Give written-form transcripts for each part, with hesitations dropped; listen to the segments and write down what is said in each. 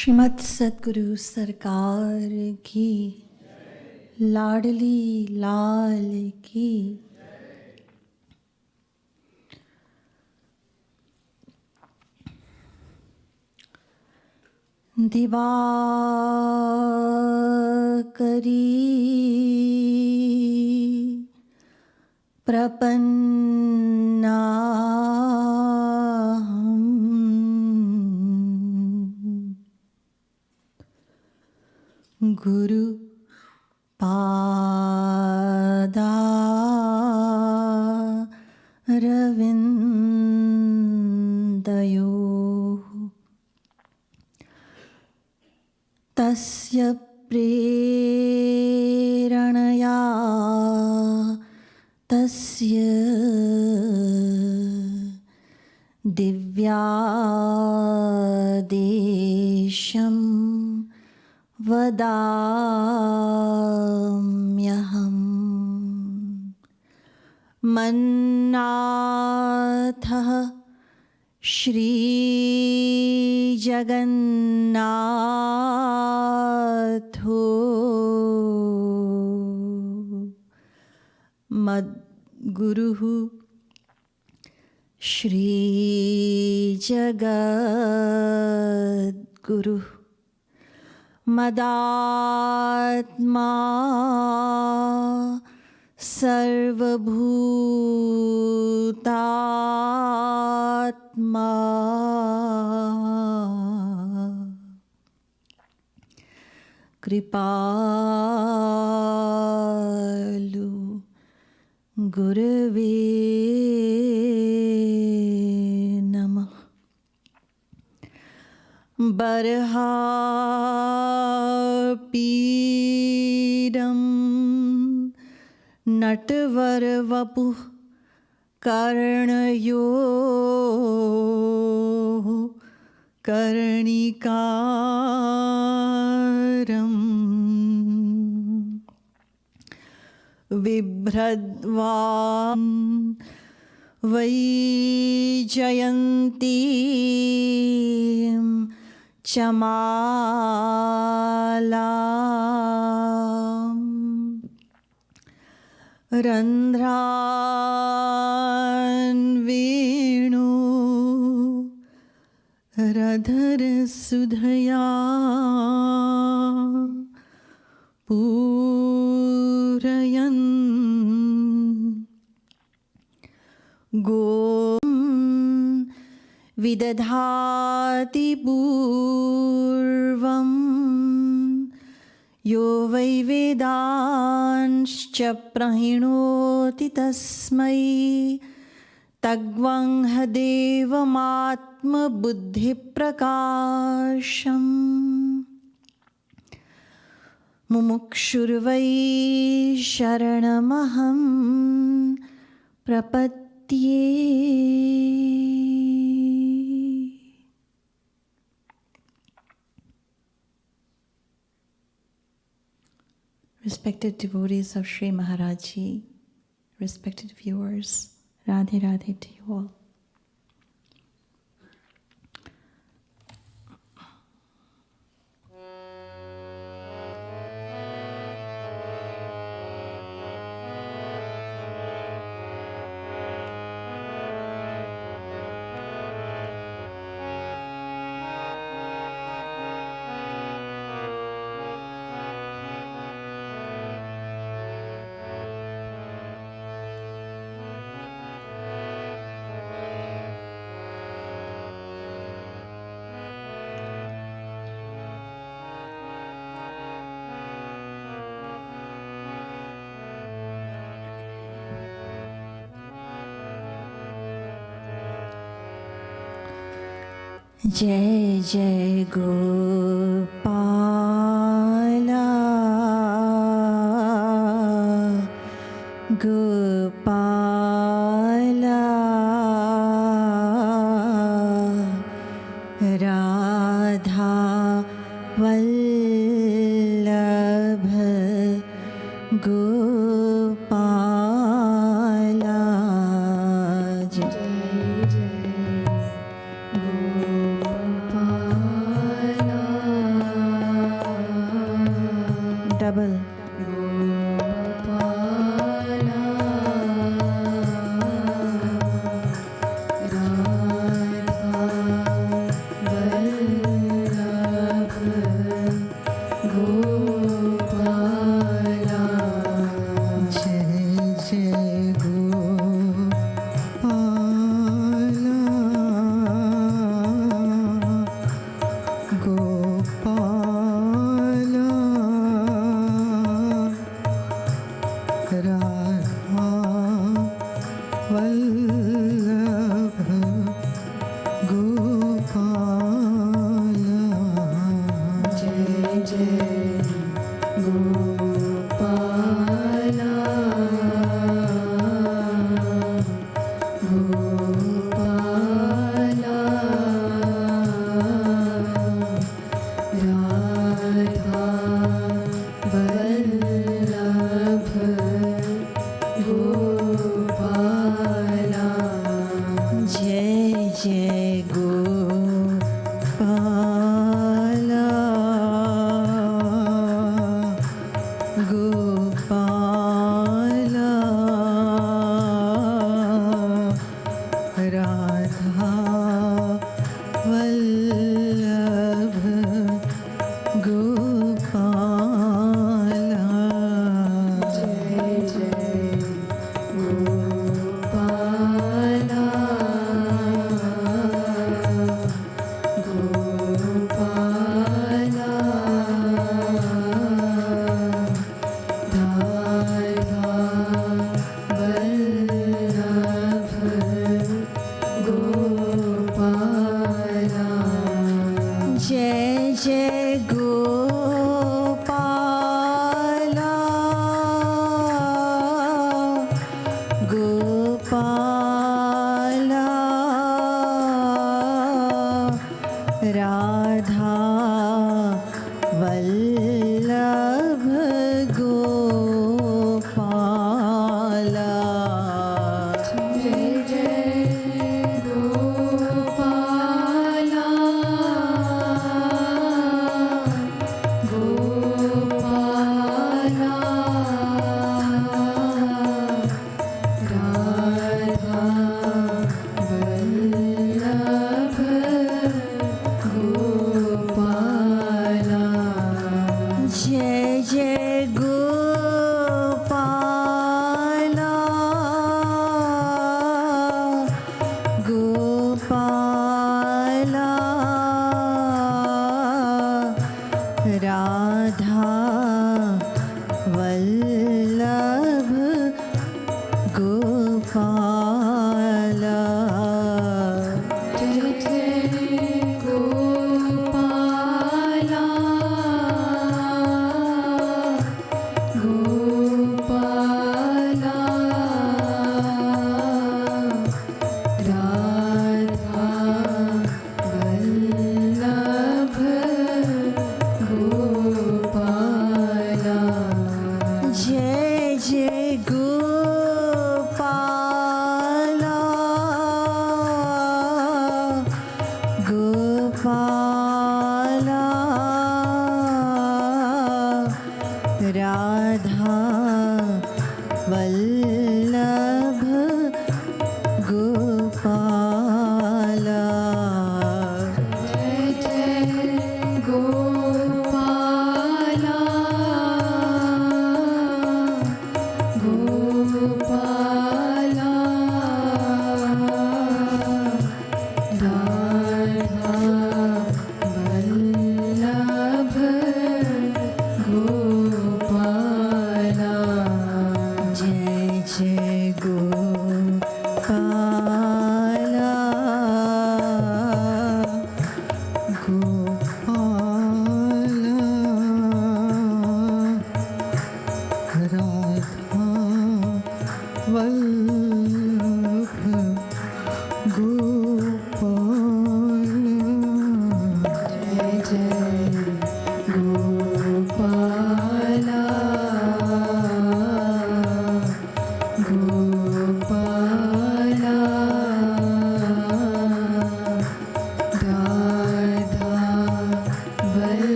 श्रीमद् सद्गुरु सरकार की, लाडली लाल की। दिवाकरी प्रपन्ना गुरु पादा रविन्दयो तस्य प्रेरणया तस्य दिव्यादेशं वदाम्यहम्। मन्नाथः श्रीजगन्नाथो मद्गुरुः श्रीजगद्गुरुः मदात्मा सर्वभूतात्मा कृपालु गुरवे नमः। बर्हापीडं नटवरवपुः कर्णयो कर्णिकारं बिभ्रद्वा वैजयन्तीं चमालाम् रन्ध्रान् वेणु रधरसुधया पूरयन् गों विदधाति पूर्वं यो वै वेदांश्च प्रहिणोति तस्मै तग्वंह देवमात्मबुद्धिप्रकाशम्। मुमुक्षुर्वै शरणमहं प्रपद्ये। Respected devotees of Sri Maharaj Ji, respected viewers, Radhe Radhe to you all. जय जय गोपाला गोपाला राधा वल्लभ गोपाला। जय जय गोपाला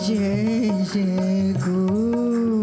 जय जय Gopal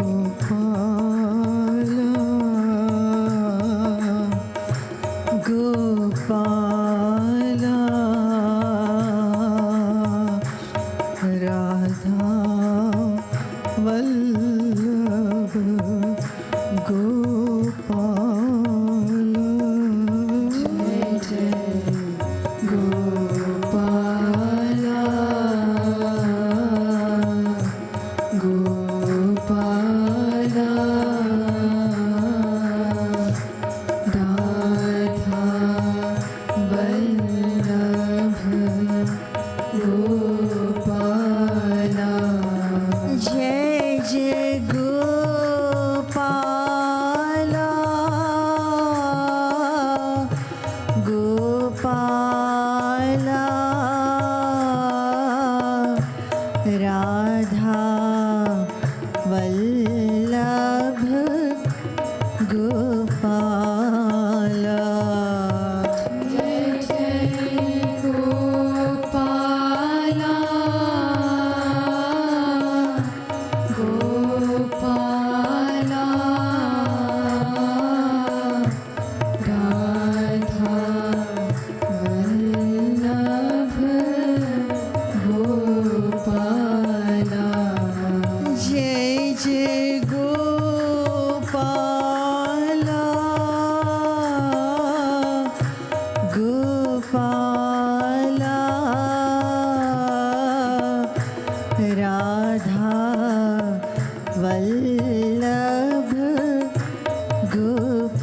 Vallabh Gopala. Jai Jai Gopala, Gopala, Radha Madhav Gopala. Jai Jai Gopala, Gopala, Radha Vallabh Gopala.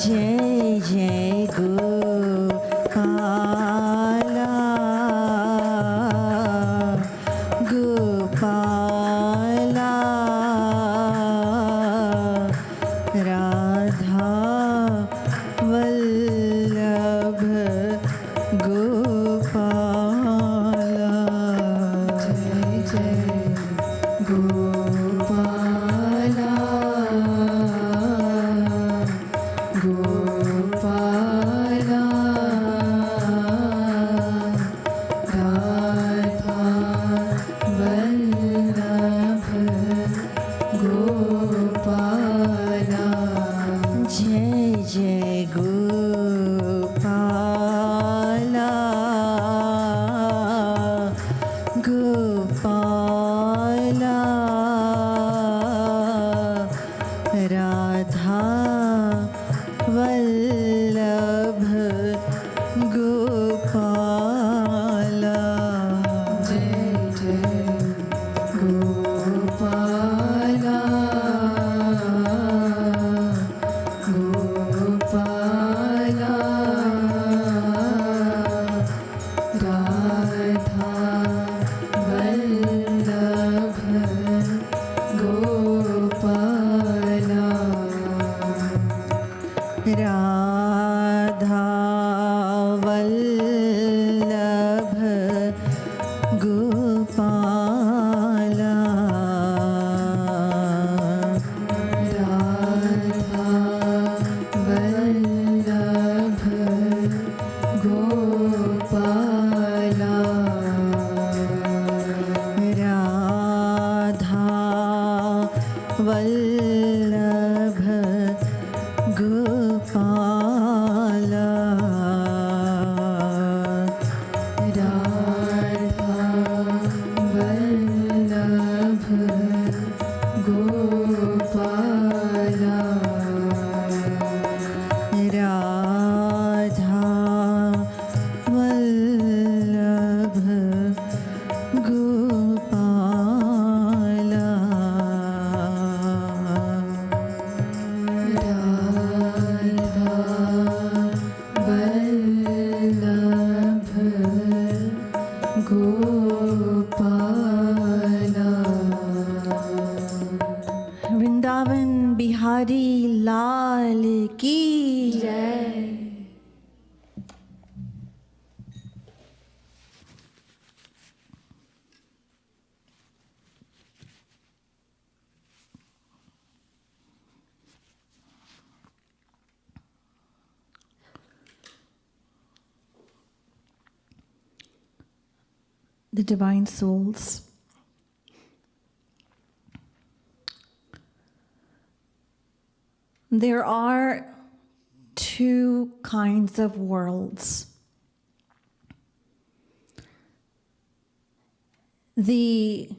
Jai Jai Gopala, Gopala, Radha Vallabh Gopala. Jai Jai Gopala, Gopala, Radha Vallabh Gopala. Jai Jai Gopala, Gopala, Radha Vallabh Gopala. Jai Jai Gopala, Gopala, Radha Vallabh Gopala. Jai Jai Gopala, Gopala, Radha Vallabh Gopala. Radha Vallabh Gopala. Radha Vallabh Gopala. Radha Vallabh Gopala. Radha Vallabh Gopala. Radha Vallabh Gopala. Vrindaban Bihari Lal ki jai. The divine souls, there are two kinds of worlds. The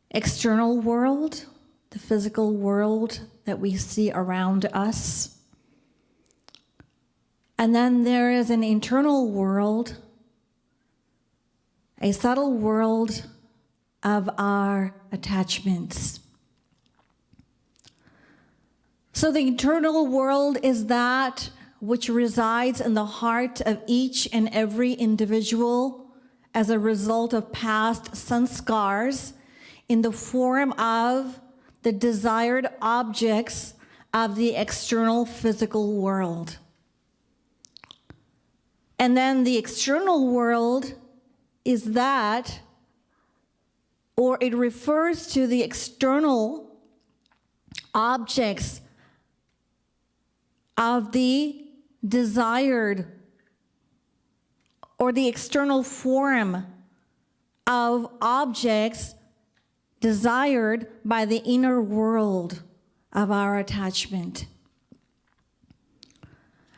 external world, the physical world that we see around us. And then there is an internal world, a subtle world of our attachments. So the eternal world is that which resides in the heart of each and every individual as a result of past sanskars in the form of the desired objects of the external physical world. And then the external world is that, or it refers to the external objects of the desired, or the external form of objects desired by the inner world of our attachment.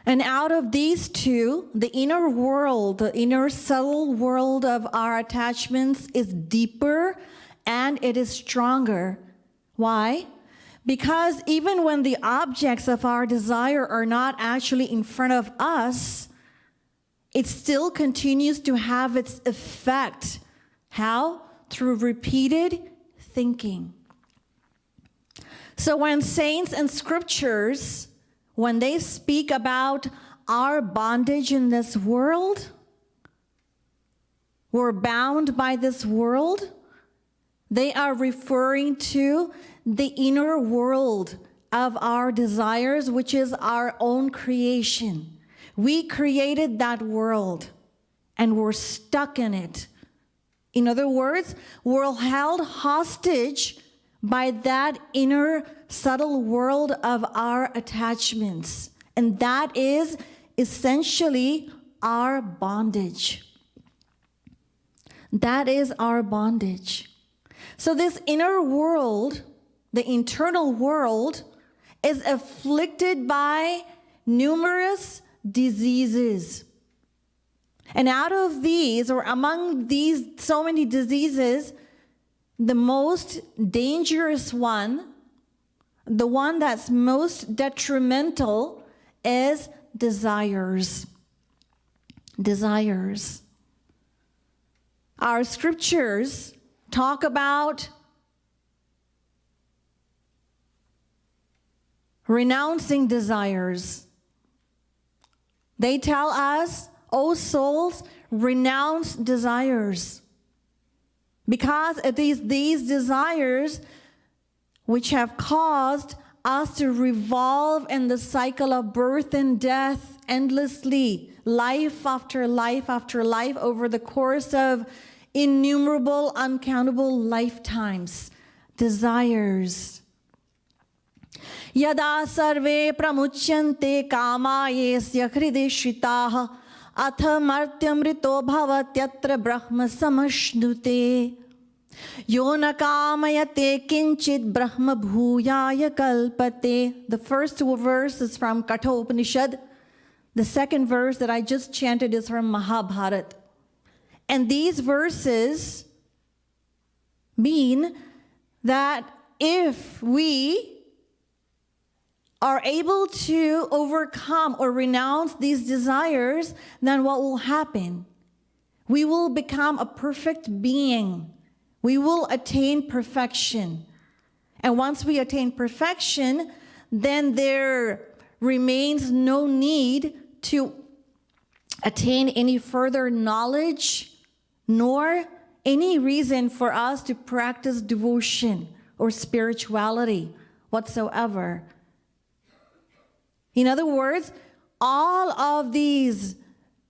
And out of these two, the inner world, the inner subtle world of our attachments is deeper and it is stronger. Why? Because even when the objects of our desire are not actually in front of us, it still continues to have its effect. How? Through repeated thinking. So when saints and scriptures, when they speak about our bondage in this world, we're bound by this world, they are referring to the inner world of our desires, which is our own creation. We created that world and we're stuck in it. In other words, we're held hostage by that inner subtle world of our attachments. And that is essentially our bondage. That is our bondage. So this inner world, the internal world, is afflicted by numerous diseases. And out of these, or among these so many diseases, the most dangerous one, the one that's most detrimental, is desires. Desires. Our scriptures talk about renouncing desires. They tell us, O souls, renounce desires. Because it is these desires which have caused us to revolve in the cycle of birth and death endlessly, life after life after life, over the course of innumerable, uncountable lifetimes. Desires. Yada sarve pramuchyante kama yesya hridhi shritaha atha martyamrito bhavatyatra brahma samashnute yo na kamayate kinchit brahma bhuyaya kalpate. The first verse is from Kathopanishad. The second verse that I just chanted is from Mahabharata. And these verses mean that if we are able to overcome or renounce these desires, then what will happen? We will become a perfect being. We will attain perfection. And once we attain perfection, then there remains no need to attain any further knowledge, nor any reason for us to practice devotion or spirituality whatsoever. In other words, all of these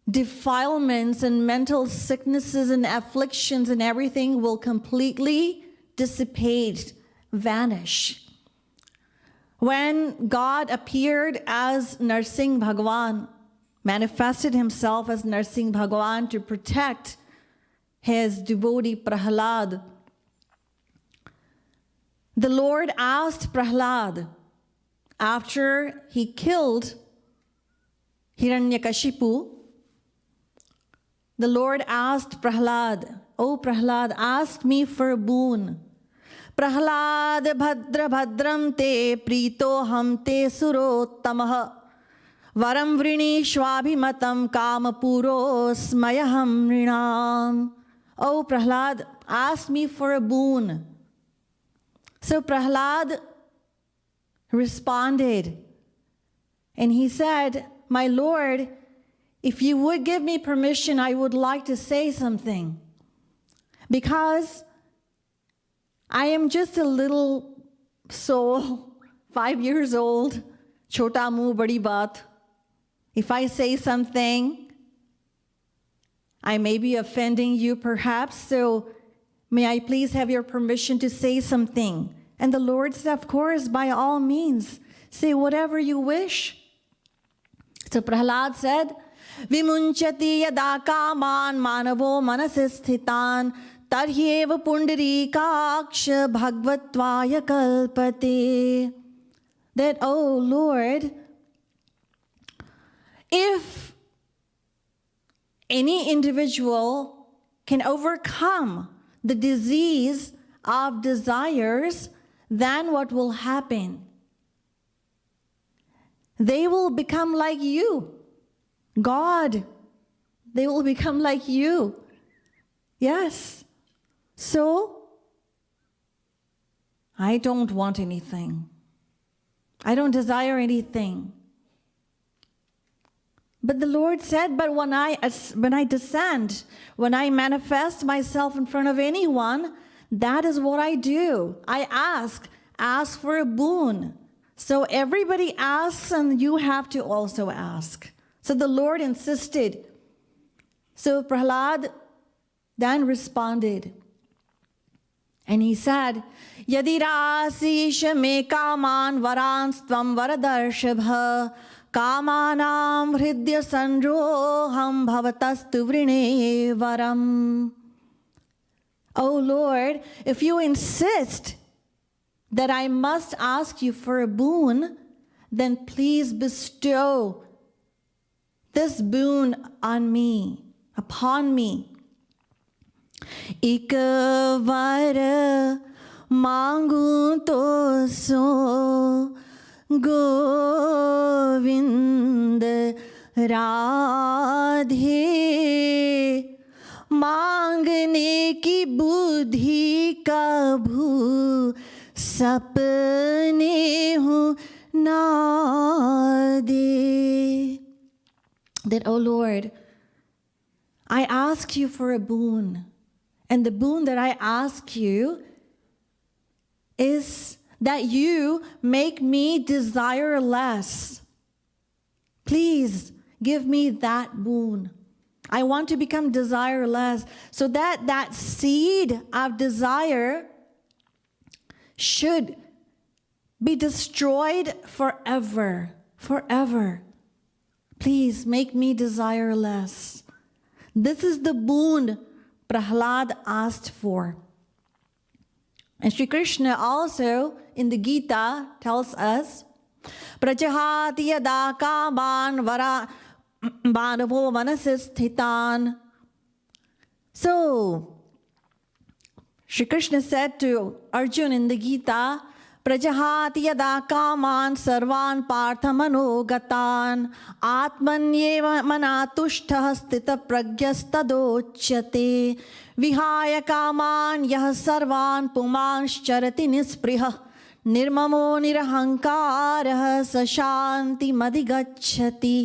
defilements and mental sicknesses and afflictions and everything will completely dissipate, vanish. When God appeared as Narsingh Bhagavan, manifested himself as Narsingh Bhagavan to protect his devotee Prahlad, the Lord asked Prahlad, after he killed Hiranyakashipu, the Lord asked Prahlad, "O Prahlad, ask me for a boon. Prahlad bhadra bhadram te prito ham te surottamah varam vrini shwabhimatam kamapuro smayaham rinam." "O Prahlad, ask me for a boon." So Prahlad responded. And he said, "My Lord, if you would give me permission, I would like to say something. Because I am just a little soul, 5 years old, chota muh badi baat. If I say something, I may be offending you perhaps, so may I please have your permission to say something?" And the Lord said, "Of course, by all means, say whatever you wish." So Prahlad said, "Vimunchati yada kaman manavo manasisthitan tarhyeva pundarikaksha bhagavatvaya kalpate." That, "Oh Lord, if any individual can overcome the disease of desires, then what will happen? They will become like you, God. They will become like you." Yes. So, I don't want anything. I don't desire anything. But the Lord said, "But when I descend, when I manifest myself in front of anyone, that is what I do. I ask for a boon." So everybody asks, and you have to also ask. So the Lord insisted. So Prahlad then responded. And he said, "Yadi rasisha me kaman varanstvam varadarshibha kamanam hridya sandroham bhavatastu vrine varam." "Oh Lord, if you insist that I must ask you for a boon, then please bestow this boon on me, upon me." "Ik var mangu to so Govind Radhe, मांगने की बुद्धि कभू सपने हूँ ना दे." That, "Oh Lord, I ask you for a boon. And the boon that I ask you is that you make me desire less. Please give me that boon. I want to become desireless, so that seed of desire should be destroyed forever, forever. Please make me desireless." This is the boon Prahlad asked for. And Sri Krishna also in the Gita tells us, "Prajahati yada kaman vara Madhavo manasisthitan." So, Shri Krishna said to Arjuna in the Gita, "Prajahati yada kaman sarvan parthamanogatan atmanyeva manatushthah stita pragyastadochyate vihaya kaman yah sarvan pumanscharati nisprihah nirmamo nirahankarah sashanti madhigacchati."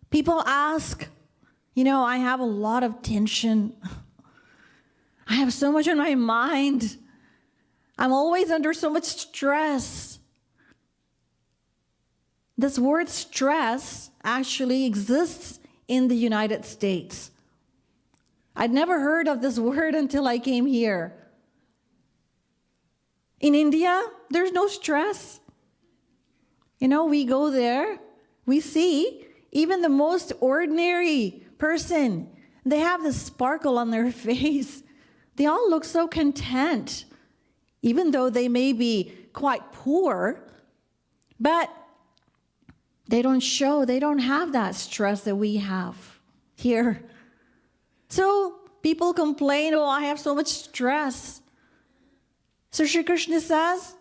People ask, I have a lot of tension. I have so much on my mind. I'm always under so much stress. This word stress actually exists in the United States. I'd never heard of this word until I came here. In India, there's no stress. We go there, we see even the most ordinary person, they have this sparkle on their face. They all look so content, even though they may be quite poor, but they don't have that stress that we have here. So people complain, "Oh, I have so much stress." So Sri Krishna says,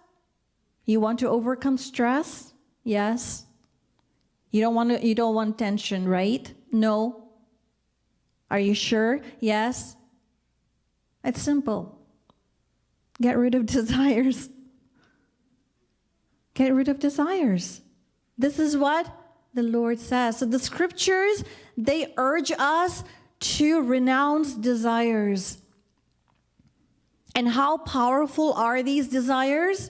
you want to overcome stress? Yes. You don't want tension, right? No. Are you sure? Yes. It's simple. Get rid of desires. Get rid of desires. This is what the Lord says. So the scriptures, they urge us to renounce desires. And how powerful are these desires?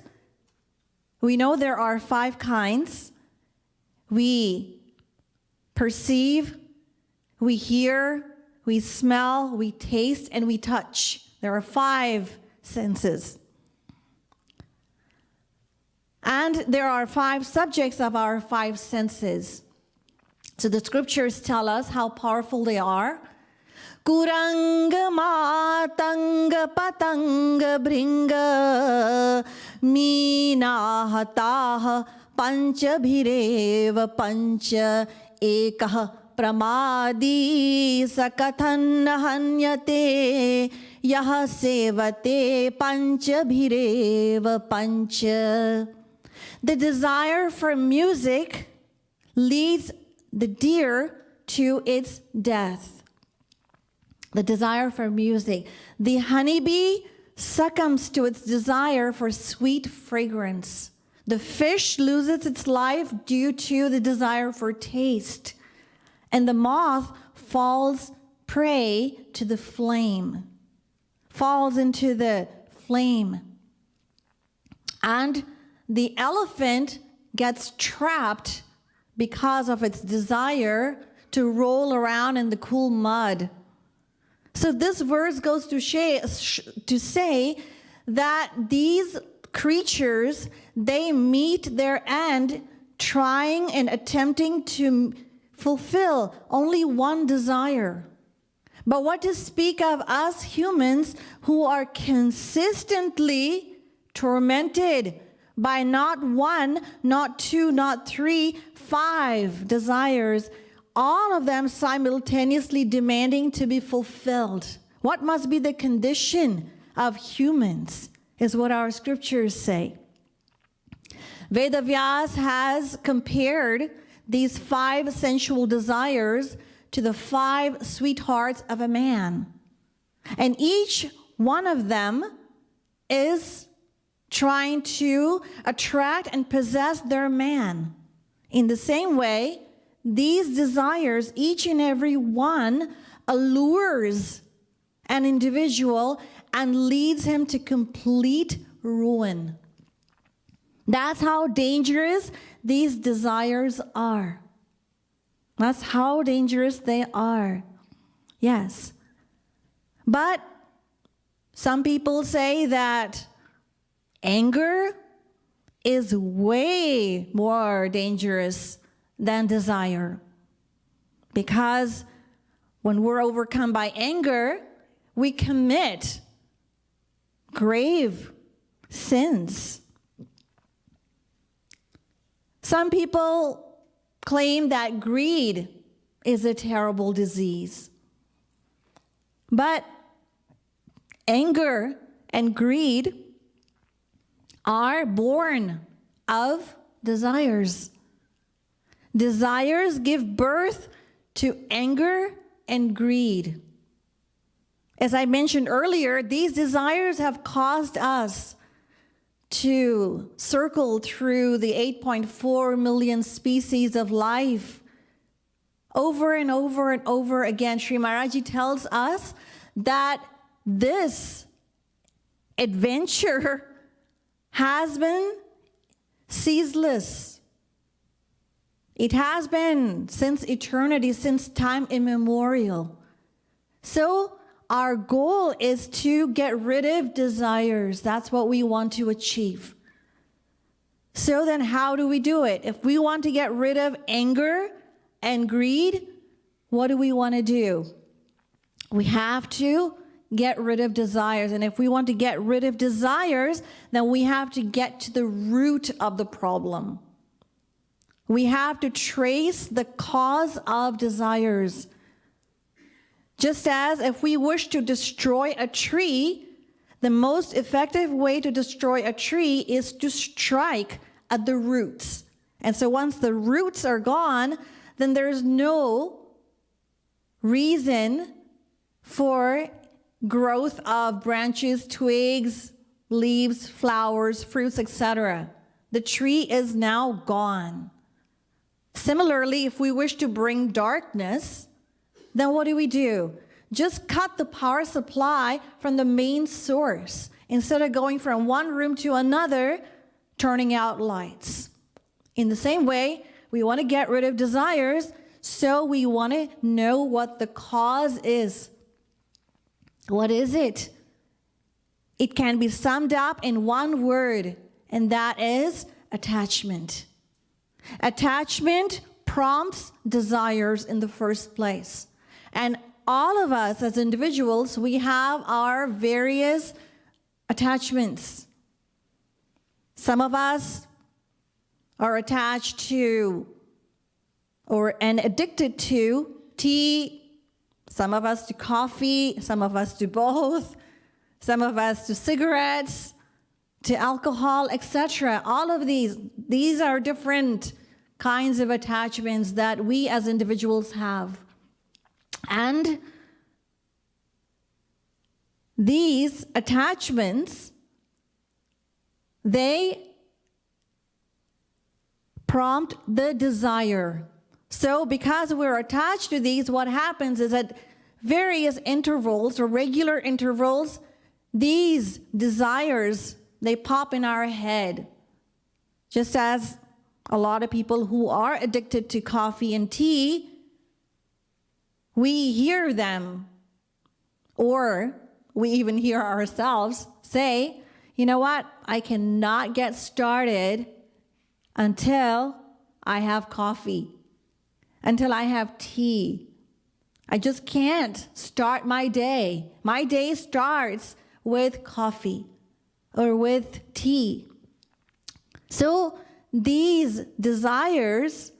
We know there are 5 kinds. We perceive, we hear, we smell, we taste, and we touch. There are 5 senses. And there are 5 subjects of our 5 senses. So the scriptures tell us how powerful they are. Kuranga matanga patanga bringa meena hataha panchabhireva pancha ekah pramadi sakathan hanyate yah sevate panchabhireva pancha. The desire for music leads the deer to its death. The desire for music. The honeybee succumbs to its desire for sweet fragrance. The fish loses its life due to the desire for taste. And the moth falls prey to the flame, falls into the flame. And the elephant gets trapped because of its desire to roll around in the cool mud. So this verse goes to say that these creatures, they meet their end trying and attempting to fulfill only one desire. But what to speak of us humans who are consistently tormented by not 1, not 2, not 3, 5 desires, all of them simultaneously demanding to be fulfilled. What must be the condition of humans is what our scriptures say. Vedavyas has compared these 5 sensual desires to the 5 sweethearts of a man. And each one of them is trying to attract and possess their man. In the same way, these desires, each and every one, allures an individual and leads him to complete ruin. That's how dangerous these desires are. That's how dangerous they are. Yes. But some people say that anger is way more dangerous than desire. Because when we're overcome by anger, we commit grave sins. Some people claim that greed is a terrible disease. But anger and greed are born of desires. Desires give birth to anger and greed. As I mentioned earlier, these desires have caused us to circle through the 8.4 million species of life over and over and over again. Sri Maharaji tells us that this adventure has been ceaseless. It has been since eternity, since time immemorial. So our goal is to get rid of desires. That's what we want to achieve. So then how do we do it? If we want to get rid of anger and greed, what do we want to do? We have to get rid of desires. And if we want to get rid of desires, then we have to get to the root of the problem. We have to trace the cause of desires. Just as if we wish to destroy a tree, the most effective way to destroy a tree is to strike at the roots. And so once the roots are gone, then there's no reason for growth of branches, twigs, leaves, flowers, fruits, etc. the tree is now gone. Similarly, if we wish to bring darkness, then what do? Just cut the power supply from the main source instead of going from one room to another, turning out lights. In the same way, we want to get rid of desires, so we want to know what the cause is. What is it? It can be summed up in one word, and that is attachment. Attachment prompts desires in the first place. And all of us as individuals, we have our various attachments. Some of us are attached to and addicted to tea, some of us to coffee, some of us to both, some of us to cigarettes, to alcohol, etc. All of these are different kinds of attachments that we as individuals have. And these attachments, they prompt the desire. So because we're attached to these, what happens is at various intervals or regular intervals, these desires, they pop in our head. Just as a lot of people who are addicted to coffee and tea, we hear them, or we even hear ourselves say, you know what, I cannot get started until I have coffee, until I have tea. I just can't start my day. My day starts with coffee or with tea. So these desires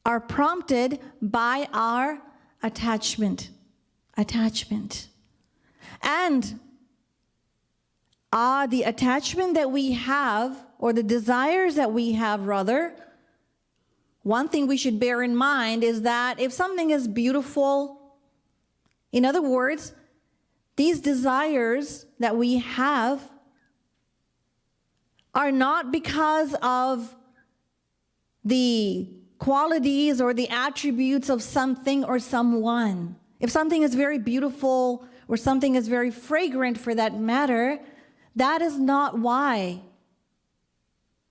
are prompted by our attachment. And the attachment that we have, or the desires that we have rather, one thing we should bear in mind is that if something is beautiful, in other words, these desires that we have are not because of the qualities or the attributes of something or someone. If something is very beautiful or something is very fragrant for that matter, that is not why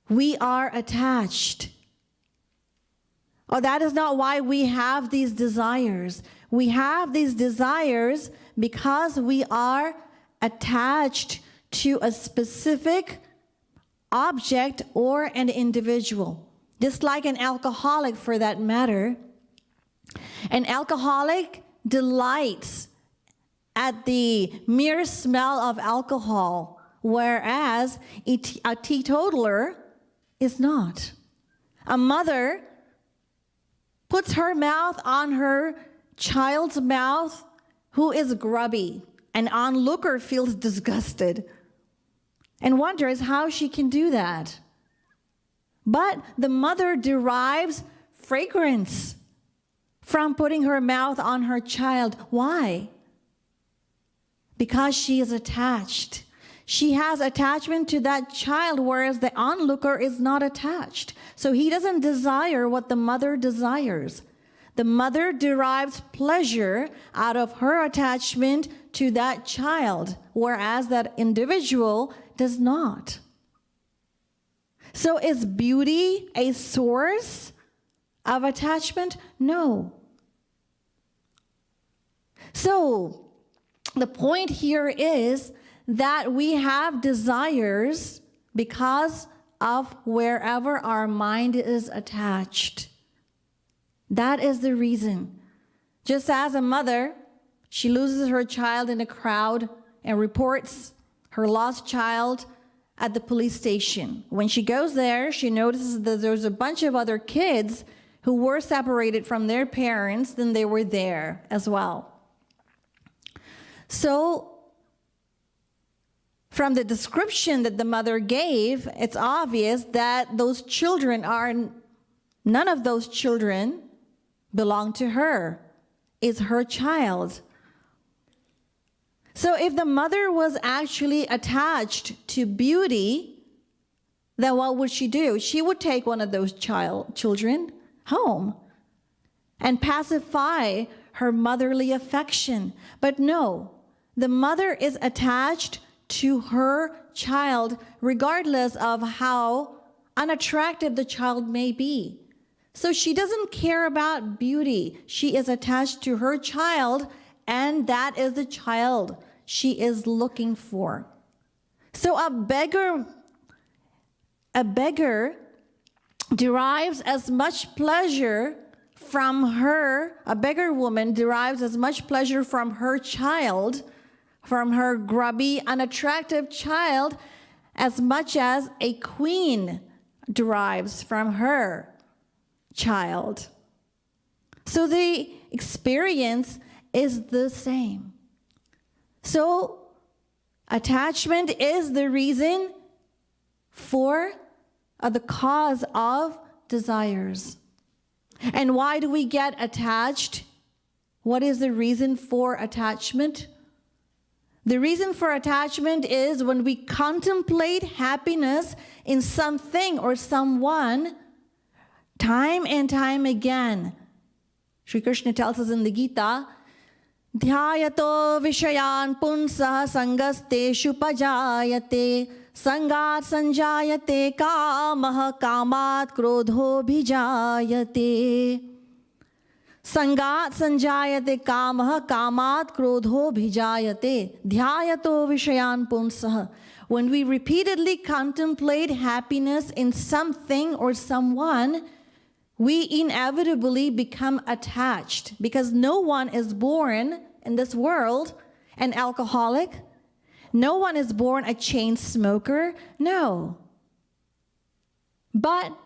we are attached. Or that is not why we have these desires. We have these desires because we are attached to a specific object or an individual. Just like an alcoholic for that matter. An alcoholic delights at the mere smell of alcohol, whereas a teetotaler is not. A mother puts her mouth on her child's mouth who is grubby. An onlooker feels disgusted and wonders how she can do that. But the mother derives fragrance from putting her mouth on her child. Why? Because she is attached. She has attachment to that child, whereas the onlooker is not attached. So he doesn't desire what the mother desires. The mother derives pleasure out of her attachment to that child, whereas that individual does not. So is beauty a source of attachment? No. So the point here is that we have desires because of wherever our mind is attached. That is the reason. Just as a mother, she loses her child in a crowd and reports her lost child at the police station. When she goes there, she notices that there's a bunch of other kids who were separated from their parents, then they were there as well. So from the description that the mother gave, it's obvious that those children are, none of those children belong to her, is her child. So if the mother was actually attached to beauty, then what would she do? She would take one of those children home and pacify her motherly affection. But no, the mother is attached to her child regardless of how unattractive the child may be. So she doesn't care about beauty. She is attached to her child, and that is the child she is looking for. So a beggar derives as much pleasure from her, a beggar woman derives as much pleasure from her child, from her grubby, unattractive child, as much as a queen derives from her child. So the experience is the same. So attachment is the reason for the cause of desires. And why do we get attached? What is the reason for attachment? The reason for attachment is when we contemplate happiness in something or someone time and time again. Sri Krishna tells us in the Gita, Dhyayato vishayan punsah sangasteshu pajayate sangat sanjayate kamah kamat krodho bhijayate. Sangat sanjayate kamah kamat krodho bhijayate. Dhyayato vishayan punsah. When we repeatedly contemplate happiness in something or someone, we inevitably become attached, because no one is born in this world an alcoholic. No one is born a chain smoker. No. But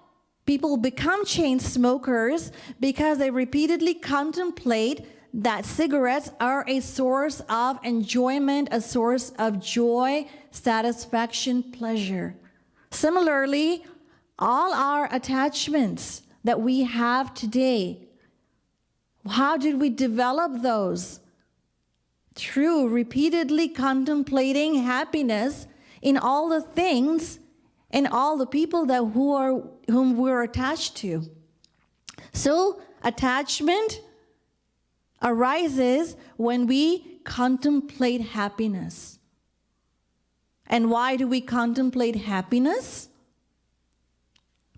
people become chain smokers because they repeatedly contemplate that cigarettes are a source of enjoyment, a source of joy, satisfaction, pleasure. Similarly, all our attachments that we have today, how did we develop those? Through repeatedly contemplating happiness in all the things and all the people that whom we're attached to. So attachment arises when we contemplate happiness. And why do we contemplate happiness?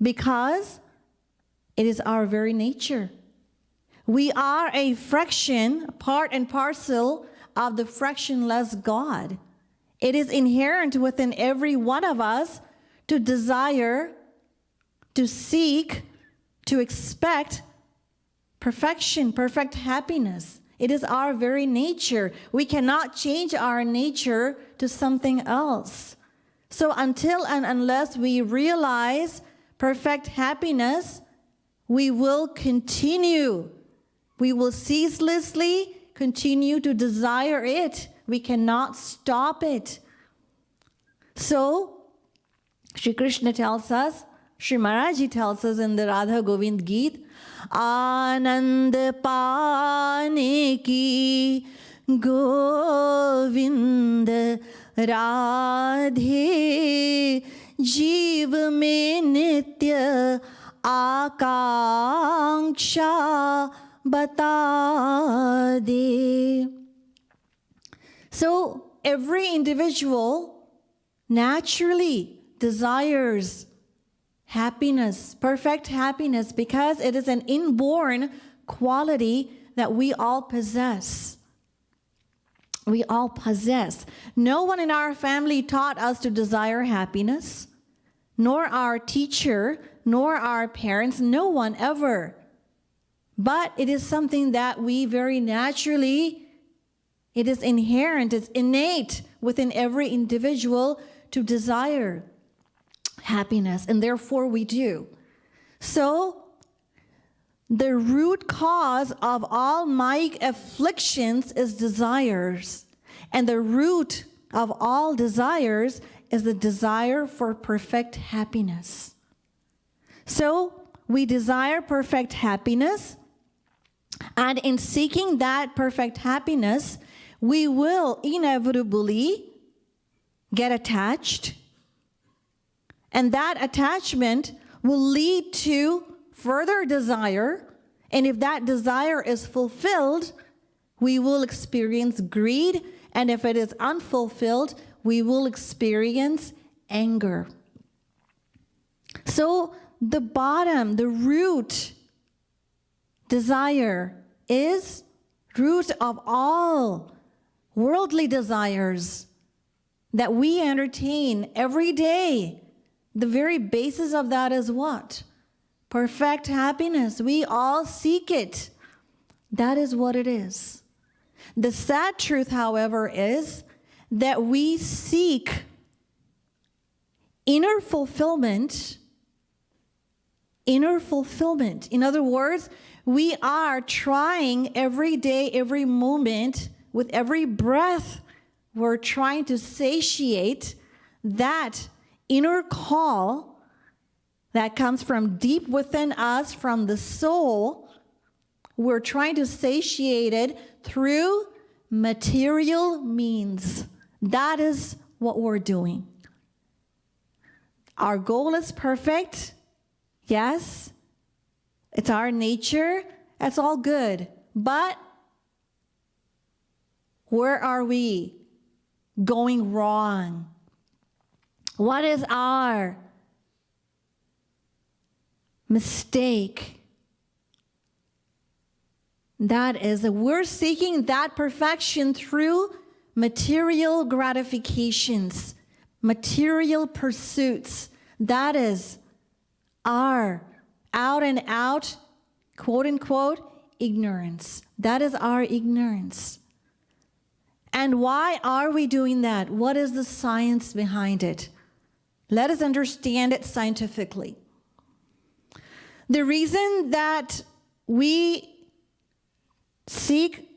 Because it is our very nature. We are a fraction, part and parcel of the fractionless God. It is inherent within every one of us to desire, to seek, to expect perfection, perfect happiness. It is our very nature. We cannot change our nature to something else. So until and unless we realize perfect happiness, we will continue. We will ceaselessly continue to desire it. We cannot stop it. So, Shri Krishna tells us, Shri Maharaj tells us in the Radha Govind Geet, Anand paane ki Govind Radhe Jeev mein nitya Akanksha bata de. So every individual naturally desires happiness, perfect happiness, because it is an inborn quality that we all possess. We all possess. No one in our family taught us to desire happiness, nor our teacher, nor our parents, no one ever. But it is something that we very naturally, it is inherent, it's innate within every individual to desire happiness, and therefore we do. So, the root cause of all my afflictions is desires, and the root of all desires is the desire for perfect happiness. So, we desire perfect happiness, and in seeking that perfect happiness, we will inevitably get attached, And that attachment will lead to further desire. And if that desire is fulfilled, we will experience greed. And if it is unfulfilled, we will experience anger. So the bottom, the root desire is root of all worldly desires that we entertain every day. The very basis of that is what? Perfect happiness. We all seek it. That is what it is. The sad truth, however, is that we seek inner fulfillment. Inner fulfillment. In other words, we are trying every day, every moment, with every breath, we're trying to satiate that inner call that comes from deep within us, from the soul. We're trying to satiate it through material means. That is what we're doing. Our goal is perfect. Yes, it's our nature. That's all good. But where are we going wrong? What is our mistake? That is, we're seeking that perfection through material gratifications, material pursuits. That is our out and out, quote unquote, ignorance. That is our ignorance. And why are we doing that? What is the science behind it? Let us understand it scientifically. The reason that we seek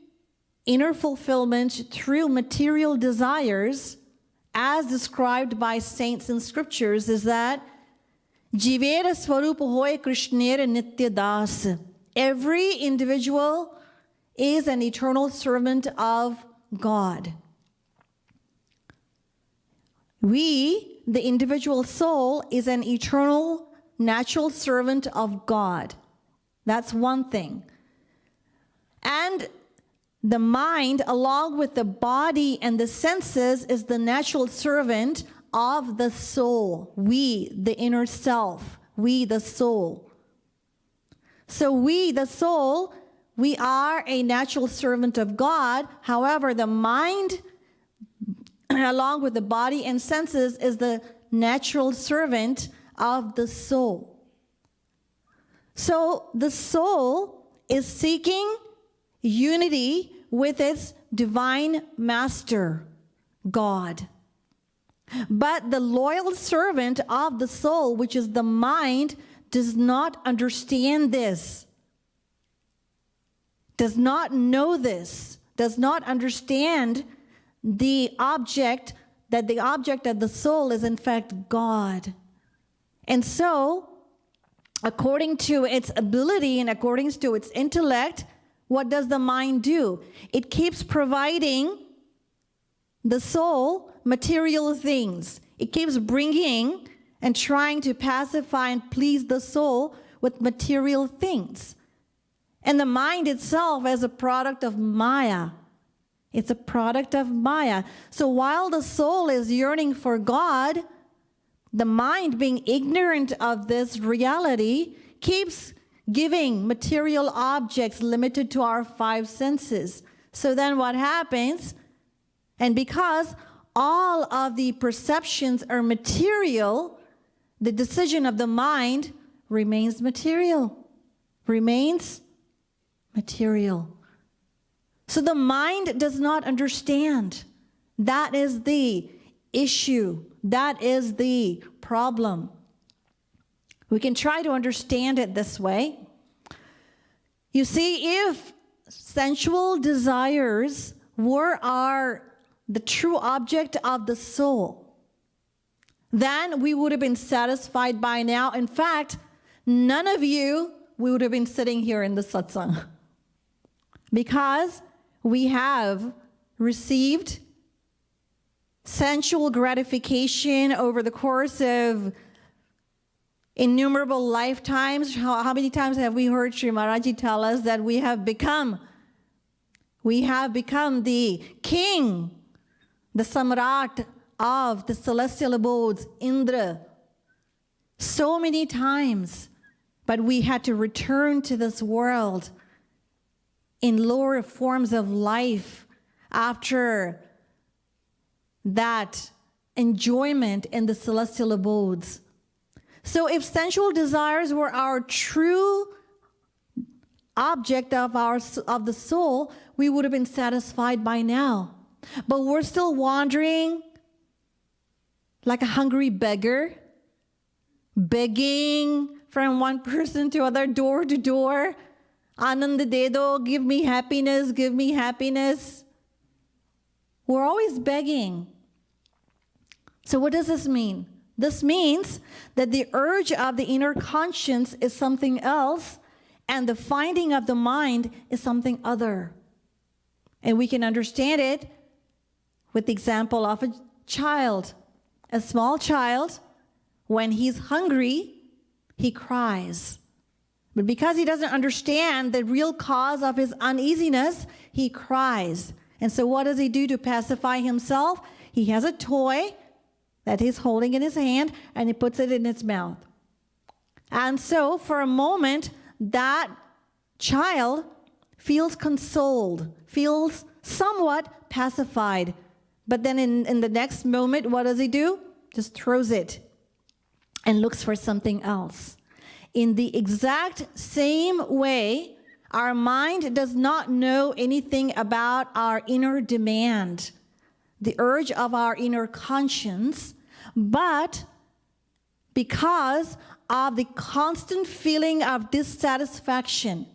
inner fulfillment through material desires, as described by saints in scriptures, is that Jivera Swarup Hoy Krishnera Nitya Das. Every individual is an eternal servant of God. We, the individual soul, is an eternal natural servant of God. That's one thing. And the mind, along with the body and the senses, is the natural servant of the soul. We, the inner self. We, the soul. So we, the soul, we are a natural servant of God. However, the mind, along with the body and senses, is the natural servant of the soul. So the soul is seeking unity with its divine master, God. But the loyal servant of the soul, which is the mind, does not understand this, does not know this, does not understand the object of the soul is in fact God. And so, according to its ability and according to its intellect, what does the mind do? It keeps providing the soul material things. It keeps bringing and trying to pacify and please the soul with material things. And the mind itself is a product of Maya. It's a product of Maya. So while the soul is yearning for God, the mind, being ignorant of this reality, keeps giving material objects limited to our five senses. So then what happens? And because all of the perceptions are material, the decision of the mind remains material. Remains material. So the mind does not understand. That is the issue. That is the problem. We can try to understand it this way. You see, if sensual desires were the true object of the soul, then we would have been satisfied by now. In fact, none of you would have been sitting here in the satsang, because we have received sensual gratification over the course of innumerable lifetimes. How many times have we heard Sri Maharaji tell us that we have become the king, the samrat of the celestial abodes, Indra, so many times, but we had to return to this world in lower forms of life after that enjoyment in the celestial abodes. So if sensual desires were our true object of the soul, we would have been satisfied by now. But we're still wandering like a hungry beggar, begging from one person to other, door to door. Anand de do, give me happiness, give me happiness. We're always begging. So what does this mean? This means that the urge of the inner conscience is something else, and the finding of the mind is something other. And we can understand it with the example of a child. A small child, when he's hungry, he cries. But because he doesn't understand the real cause of his uneasiness, he cries. And so what does he do to pacify himself? He has a toy that he's holding in his hand, and he puts it in his mouth. And so for a moment, that child feels consoled, feels somewhat pacified. But then in the next moment, what does he do? Just throws it and looks for something else. In the exact same way, our mind does not know anything about our inner demand, the urge of our inner conscience, but because of the constant feeling of dissatisfaction,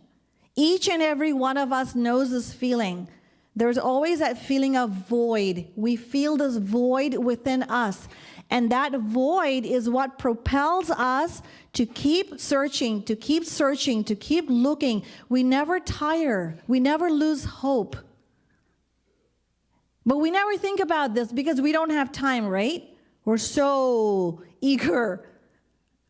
each and every one of us knows this feeling. There's always that feeling of void. We feel this void within us. And that void is what propels us to keep searching, to keep searching, to keep looking. We never tire. We never lose hope. But we never think about this because we don't have time, right? We're so eager.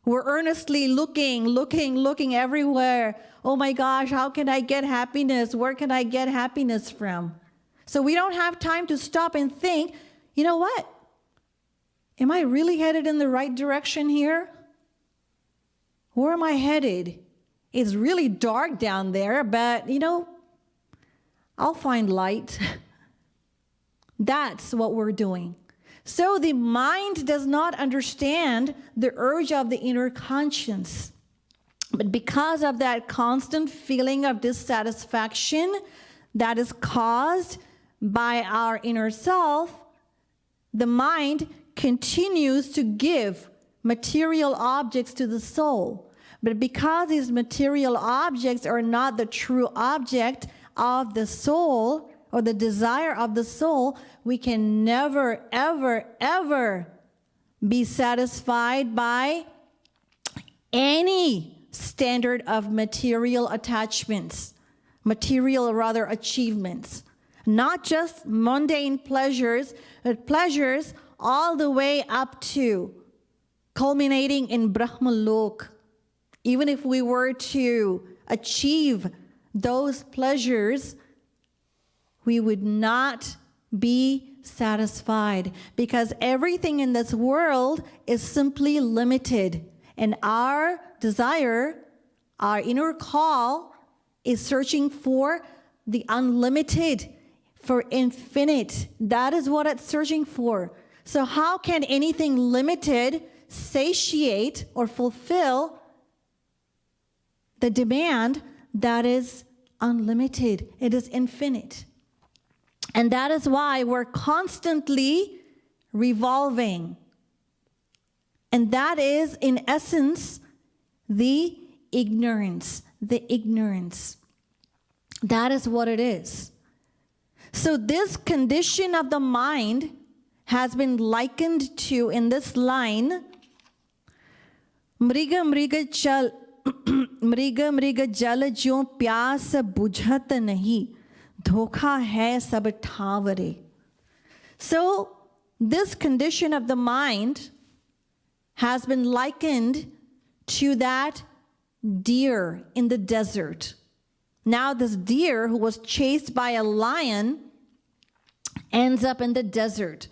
We're earnestly looking everywhere. Oh my gosh, how can I get happiness? Where can I get happiness from? So we don't have time to stop and think, you know what? Am I really headed in the right direction here? Where am I headed? It's really dark down there, but I'll find light. That's what we're doing. So the mind does not understand the urge of the inner conscience. But because of that constant feeling of dissatisfaction that is caused by our inner self, the mind continues to give material objects to the soul. But because these material objects are not the true object of the soul or the desire of the soul, we can never, ever, ever be satisfied by any standard of material attachments, achievements. Not just mundane pleasures, but pleasures all the way up to culminating in Brahmalok. Even if we were to achieve those pleasures, we would not be satisfied because everything in this world is simply limited. And our desire, our inner call, is searching for the unlimited, for infinite. That is what it's searching for. So how can anything limited satiate or fulfill the demand that is unlimited? It is infinite. And that is why we're constantly revolving. And that is, in essence, the ignorance. That is what it is. So this condition of the mind has been likened to, in this line, mriga jal jo pyas bujhat nahi, dhokha hai sab thavare. So this condition of the mind has been likened to that deer in the desert. Now this deer who was chased by a lion ends up in the desert.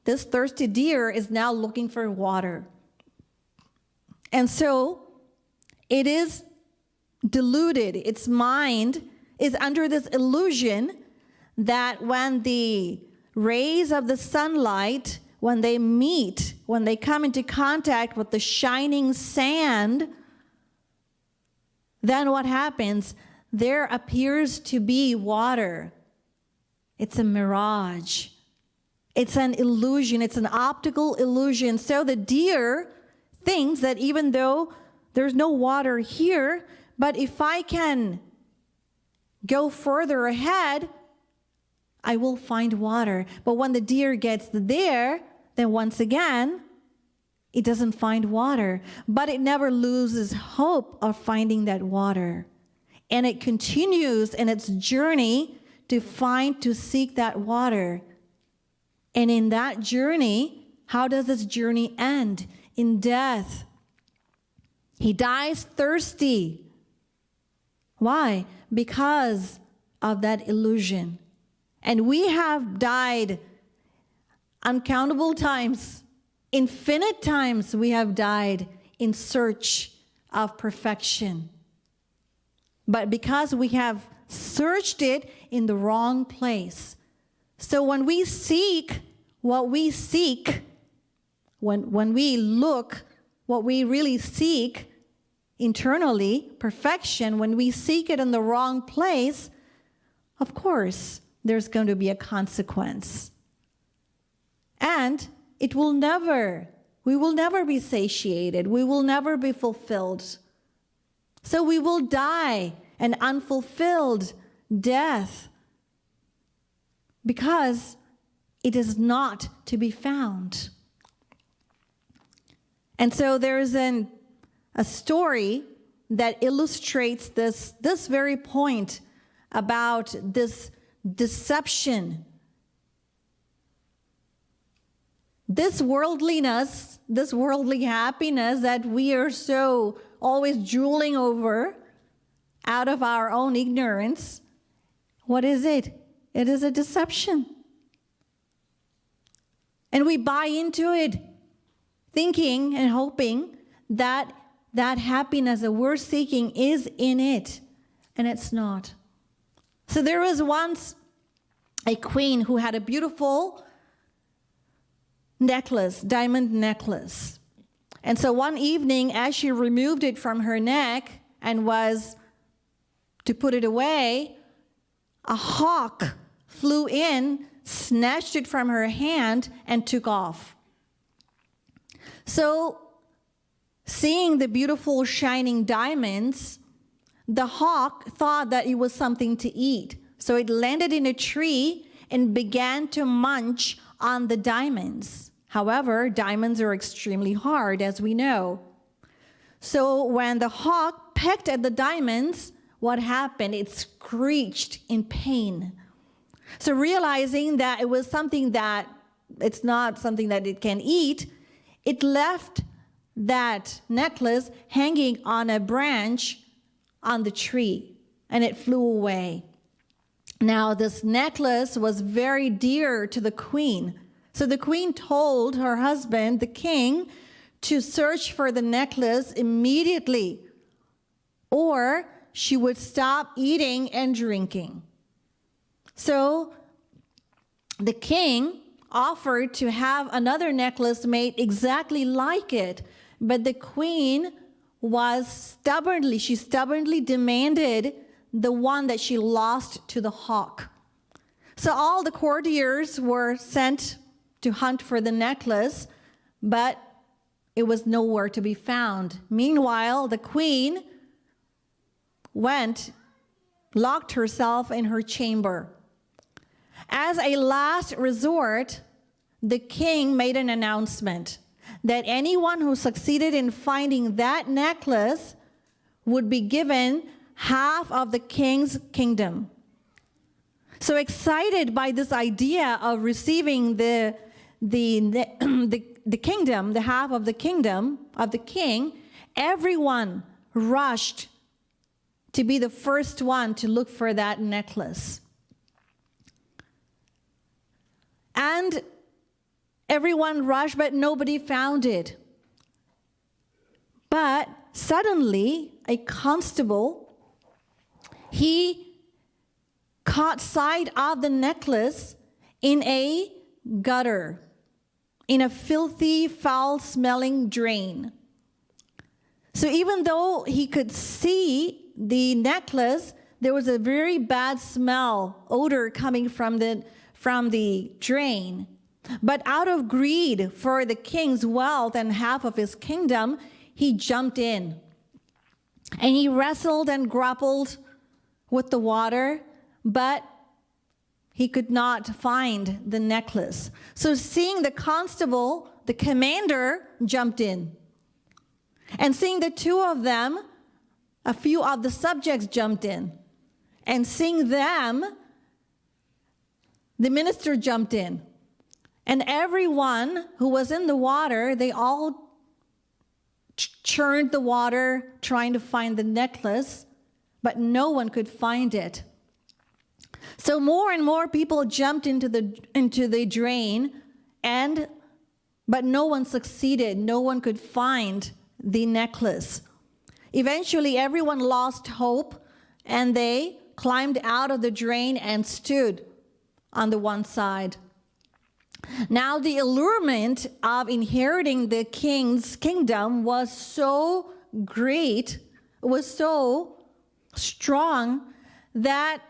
This thirsty deer is now looking for water. And so it is deluded. Its mind is under this illusion that when the rays of the sunlight, when they meet, when they come into contact with the shining sand, then what happens? There appears to be water. It's a mirage. It's an illusion. It's an optical illusion. So the deer thinks that even though there's no water here, but if I can go further ahead, I will find water. But when the deer gets there, then once again, it doesn't find water. But it never loses hope of finding that water. And it continues in its journey to seek that water. And in that journey, how does this journey end? In death. He dies thirsty. Why? Because of that illusion. And we have died uncountable times, infinite times we have died in search of perfection. But because we have searched it in the wrong place. So when we seek what we seek, when we look what we really seek internally, perfection, when we seek it in the wrong place, of course, there's going to be a consequence. And we will never be satiated. We will never be fulfilled. So we will die an unfulfilled death because it is not to be found. And so there is a story that illustrates this very point about this deception. This worldliness, this worldly happiness that we are so always drooling over out of our own ignorance, what is it? It is a deception. And we buy into it, thinking and hoping that that happiness that we're seeking is in it, and it's not. So there was once a queen who had a beautiful necklace, diamond necklace. And so one evening, as she removed it from her neck and was to put it away, a hawk flew in, snatched it from her hand, and took off. So, seeing the beautiful shining diamonds, the hawk thought that it was something to eat. So it landed in a tree and began to munch on the diamonds. However, diamonds are extremely hard, as we know. So when the hawk pecked at the diamonds, what happened? It screeched in pain. So realizing that it was something that it's not something that it can eat, it left that necklace hanging on a branch on the tree, and it flew away. Now, this necklace was very dear to the queen. So the queen told her husband, the king, to search for the necklace immediately, or she would stop eating and drinking. So the king offered to have another necklace made exactly like it, but the queen she stubbornly demanded the one that she lost to the hawk. So all the courtiers were sent to hunt for the necklace, but it was nowhere to be found. Meanwhile, the queen locked herself in her chamber. As a last resort, the king made an announcement that anyone who succeeded in finding that necklace would be given half of the king's kingdom. So excited by this idea of receiving the kingdom, the half of the kingdom of the king, everyone rushed to be the first one to look for that necklace. And everyone rushed, but nobody found it. But suddenly, a constable, he caught sight of the necklace in a gutter, in a filthy, foul-smelling drain. So even though he could see the necklace, there was a very bad smell, odor coming from the drain. But out of greed for the king's wealth and half of his kingdom, he jumped in. And he wrestled and grappled with the water, but he could not find the necklace. So seeing the constable, the commander jumped in. And seeing the two of them, a few of the subjects jumped in. And seeing them, the minister jumped in. And everyone who was in the water, they all churned the water trying to find the necklace, but no one could find it. So more and more people jumped into the drain, but no one succeeded. No one could find the necklace. Eventually, everyone lost hope, and they climbed out of the drain and stood on the one side. Now, the allurement of inheriting the king's kingdom was so great, was so strong, that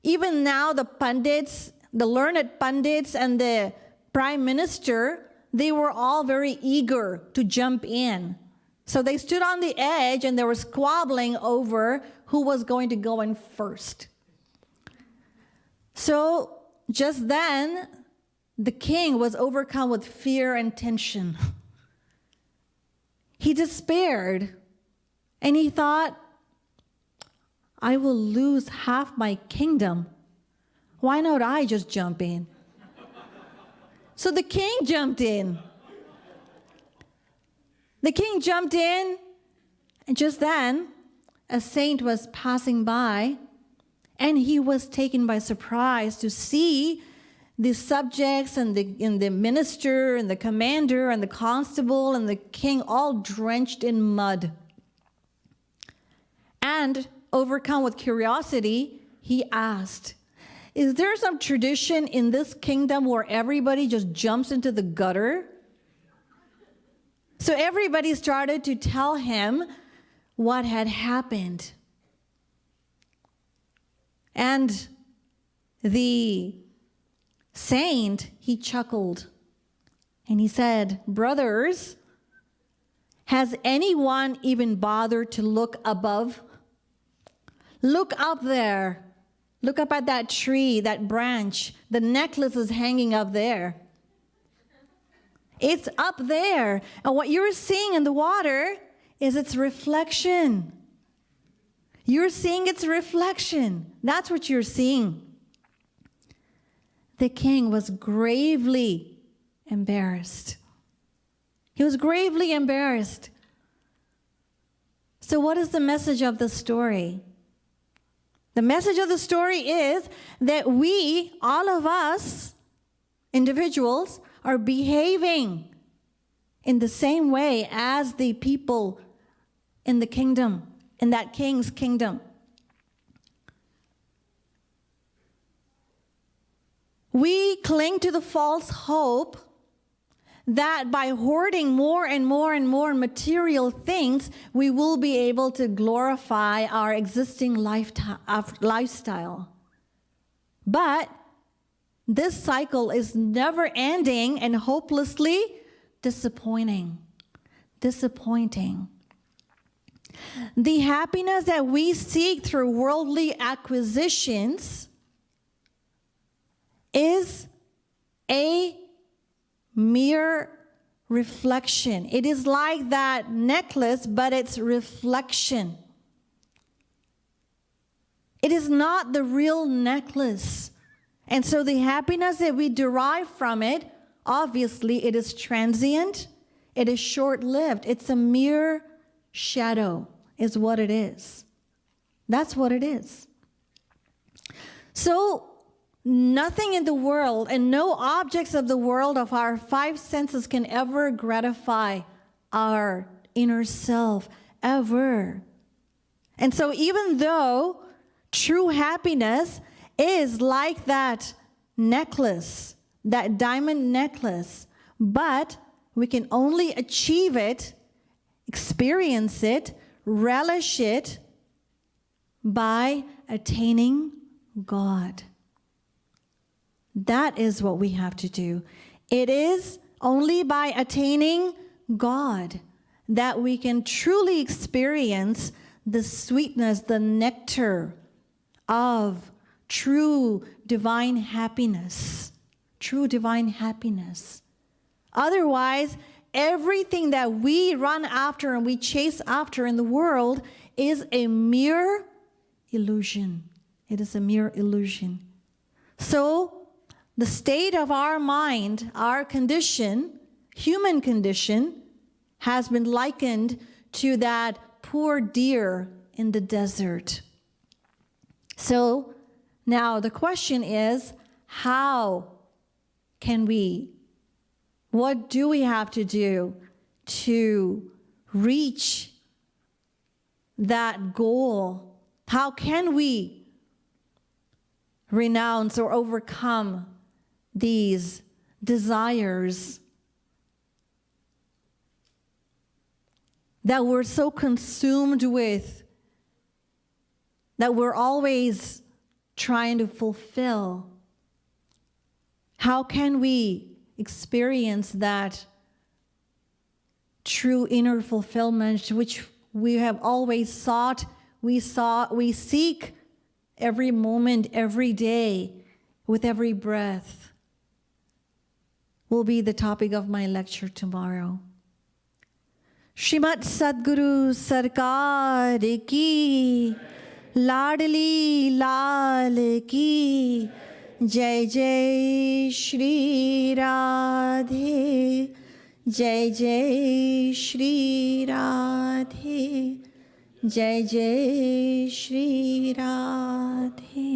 even now the pundits, the learned pundits and the prime minister, they were all very eager to jump in. So they stood on the edge and they were squabbling over who was going to go in first. So just then, the king was overcome with fear and tension. He despaired, and he thought, I will lose half my kingdom. Why not I just jump in? So the king jumped in. The king jumped in, and just then, a saint was passing by, and he was taken by surprise to see the subjects and the minister and the commander and the constable and the king all drenched in mud. And overcome with curiosity, he asked, is there some tradition in this kingdom where everybody just jumps into the gutter? So everybody started to tell him what had happened. And the saint, he chuckled and he said, brothers, has anyone even bothered to look above? Look up there. Look up at that tree, that branch. The necklace is hanging up there. It's up there. And what you're seeing in the water is its reflection. You're seeing its reflection. That's what you're seeing. The king was gravely embarrassed. He was gravely embarrassed. So what is the message of the story? The message of the story is that we, all of us, individuals, are behaving in the same way as the people in the kingdom, in that king's kingdom. We cling to the false hope that by hoarding more and more and more material things, we will be able to glorify our existing lifestyle. But this cycle is never ending and hopelessly disappointing. Disappointing. The happiness that we seek through worldly acquisitions is a mere reflection. It is like that necklace, but it's reflection. It is not the real necklace. And so the happiness that we derive from it, obviously it is transient, it is short-lived. It's a mere shadow is what it is. That's what it is. So nothing in the world and no objects of the world of our five senses can ever gratify our inner self, ever. And so even though true happiness is like that necklace, that diamond necklace, but we can only achieve it, experience it, relish it by attaining God. That is what we have to do. It is only by attaining God that we can truly experience the sweetness, the nectar of true divine happiness. True divine happiness. Otherwise, everything that we run after and we chase after in the world is a mere illusion. It is a mere illusion. So, the state of our mind, our condition, human condition, has been likened to that poor deer in the desert. So, now the question is, how can we, what do we have to do to reach that goal? How can we renounce or overcome these desires that we're so consumed with, that we're always trying to fulfill? How can we experience that true inner fulfillment which we have always sought, we seek every moment, every day, with every breath? Will be the topic of my lecture tomorrow. Shrimat Sadguru Sarkar ki, Ladli Lal ki, Jai Jai Shri Radhe, Jai Jai Shri Radhe, Jai Jai Shri Radhe.